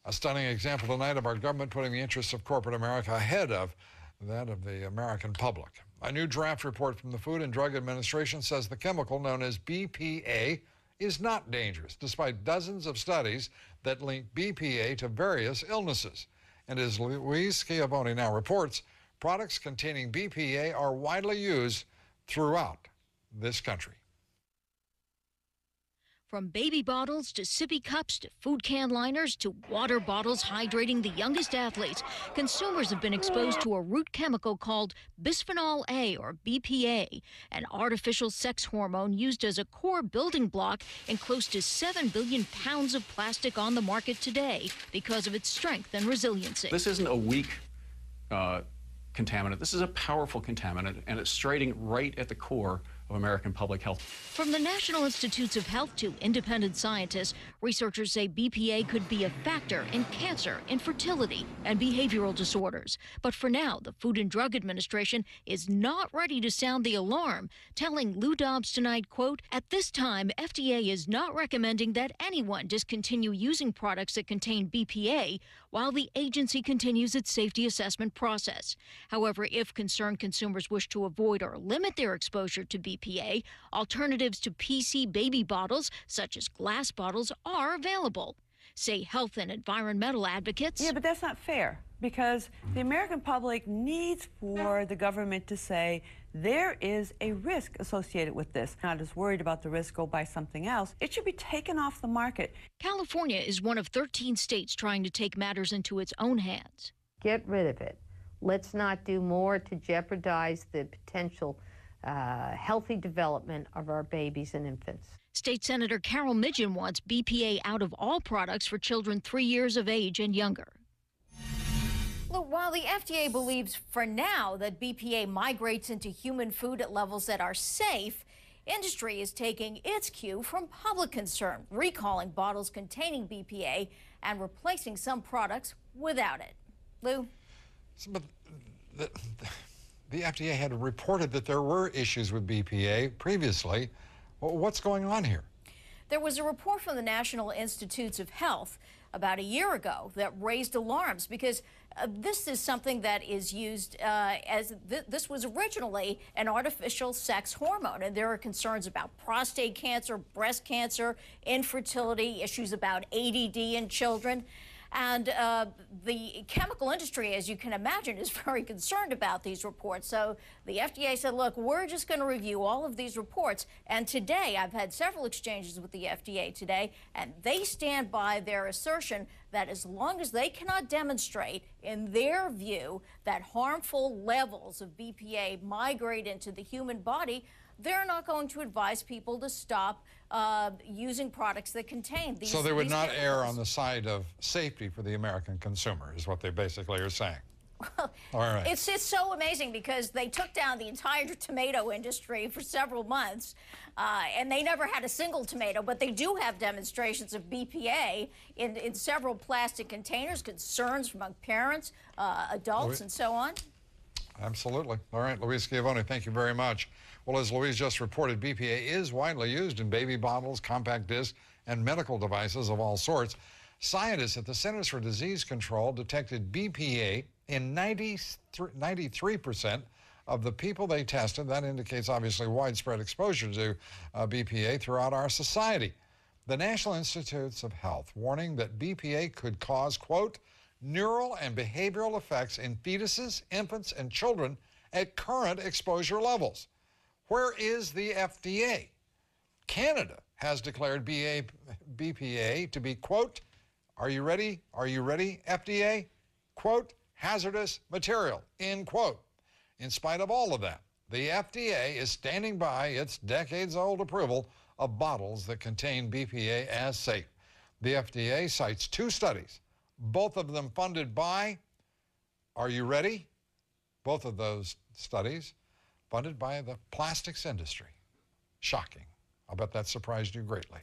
A stunning example tonight of our government putting the interests of corporate America ahead of that of the American public. A new draft report from the Food and Drug Administration says the chemical known as BPA is not dangerous, despite dozens of studies that link BPA to various illnesses. And as Louise Schiavone now reports, products containing BPA are widely used throughout this country. From baby bottles to sippy cups to food can liners to water bottles hydrating the youngest athletes, consumers have been exposed to a root chemical called bisphenol A, or BPA, an artificial sex hormone used as a core building block in close to 7 billion pounds of plastic on the market today because of its strength and resiliency. This isn't a weak contaminant. This is a powerful contaminant, and it's striking right at the core of American public health. From the National Institutes of Health to independent scientists, researchers say BPA could be a factor in cancer, infertility, and behavioral disorders. But for now, the Food and Drug Administration is not ready to sound the alarm, telling Lou Dobbs tonight, quote, "At this time, FDA is not recommending that anyone discontinue using products that contain BPA while the agency continues its safety assessment process. However, if concerned consumers wish to avoid or limit their exposure to BPA, alternatives to PC baby bottles, such as glass bottles, are available, say health and environmental advocates. Yeah, but that's not fair, because the American public needs for the government to say there is a risk associated with this. Not as worried about the risk, go buy something else. It should be taken off the market. California is one of 13 states trying to take matters into its own hands. Get rid of it. Let's not do more to jeopardize the potential healthy development of our babies and infants. State Senator Carol Midgen wants BPA out of all products for children 3 years of age and younger. Look, while the FDA believes for now that BPA migrates into human food at levels that are safe, industry is taking its cue from public concern, recalling bottles containing BPA and replacing some products without it. Lou? But the FDA had reported that there were issues with BPA previously. Well, what's going on here? There was a report from the National Institutes of Health about a year ago that raised alarms because this is something that is used this was originally an artificial sex hormone, and there are concerns about prostate cancer, breast cancer, infertility, issues about ADD in children. And the chemical industry, as you can imagine, is very concerned about these reports. So the FDA said, look, we're just going to review all of these reports. And today, I've had several exchanges with the FDA today, and they stand by their assertion that as long as they cannot demonstrate, in their view, that harmful levels of BPA migrate into the human body, they're not going to advise people to stop using products that contain these. So they would not err on the side of safety for the American consumer, is what they basically are saying. Well, all right. It's so amazing because they took down the entire tomato industry for several months, and they never had a single tomato, but they do have demonstrations of BPA in several plastic containers, concerns from parents, adults, and so on. Absolutely. All right, Louise Schiavone, thank you very much. Well, as Louise just reported, BPA is widely used in baby bottles, compact discs, and medical devices of all sorts. Scientists at the Centers for Disease Control detected BPA in 93% of the people they tested. That indicates, obviously, widespread exposure to BPA throughout our society. The National Institutes of Health warning that BPA could cause, quote, neural and behavioral effects in fetuses, infants, and children at current exposure levels. Where is the FDA? Canada has declared BPA to be, quote, are you ready, FDA? Quote, hazardous material, end quote. In spite of all of that, the FDA is standing by its decades-old approval of bottles that contain BPA as safe. The FDA cites 2 studies, both of them funded by, are you ready? Both of those studies funded by the plastics industry. Shocking. I'll bet that surprised you greatly.